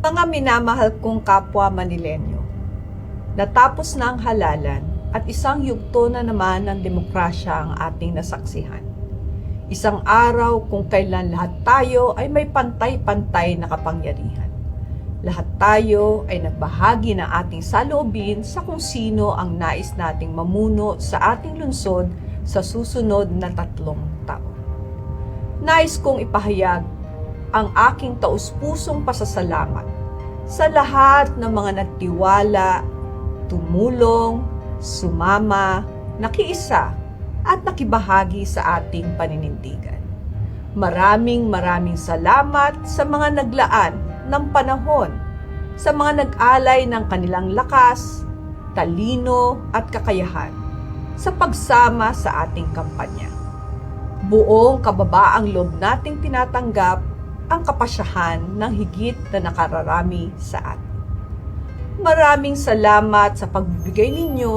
Mga minamahal kong kapwa Manilenyo, natapos na ang halalan at isang yugto na naman ng demokrasya ang ating nasaksihan. Isang araw kung kailan lahat tayo ay may pantay-pantay na kapangyarihan. Lahat tayo ay nagbahagi ng ating saloobin sa kung sino ang nais nating mamuno sa ating lungsod sa susunod na 3 taon. Nais kong ipahayag ang aking taus-pusong pasasalamat sa lahat ng mga nagtiwala, tumulong, sumama, nakiisa at nakibahagi sa ating paninindigan. Maraming salamat sa mga naglaan ng panahon, sa mga nag-alay ng kanilang lakas, talino at kakayahan sa pagsama sa ating kampanya. Buong kababaang loob nating tinatanggap ang kapasyahan ng higit na nakararami sa atin. Maraming salamat sa pagbibigay ninyo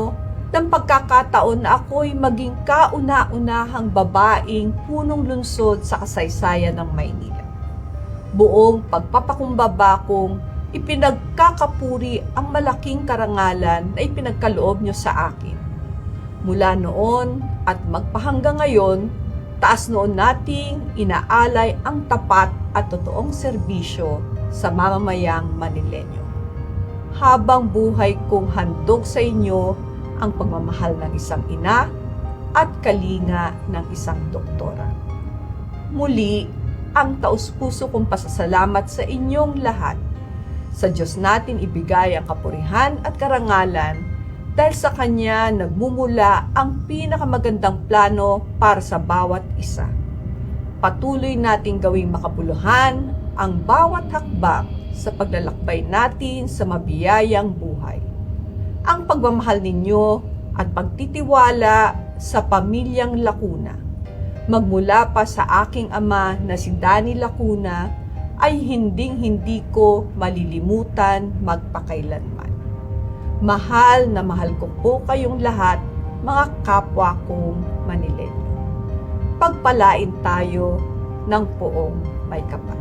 ng pagkakataon na ako'y maging kauna-unahang babaeng punong lungsod sa kasaysayan ng Maynila. Buong pagpapakumbaba kong ipinagkakapuri ang malaking karangalan na ipinagkaloob nyo sa akin. Mula noon at magpahanggang ngayon, taas noon nating inaalay ang tapat at totoong serbisyo sa mamamayang Manilenyo. Habang buhay kong handog sa inyo ang pagmamahal ng isang ina at kalinga ng isang doktora. Muli, ang taus-puso kong pasasalamat sa inyong lahat. Sa Diyos natin ibigay ang kapurihan at karangalan dahil sa Kanya nagmumula ang pinakamagandang plano para sa bawat isa. Patuloy nating gawing makabuluhan ang bawat hakbang sa paglalakbay natin sa mabiyayang buhay. Ang pagmamahal ninyo at pagtitiwala sa pamilyang Lacuna, magmula pa sa aking ama na si Danny Lacuna, ay hinding-hindi ko malilimutan magpakailanman. Mahal na mahal ko po kayong lahat, mga kapwa kong Manilenyo. Pagpalain tayo ng poong may kapal.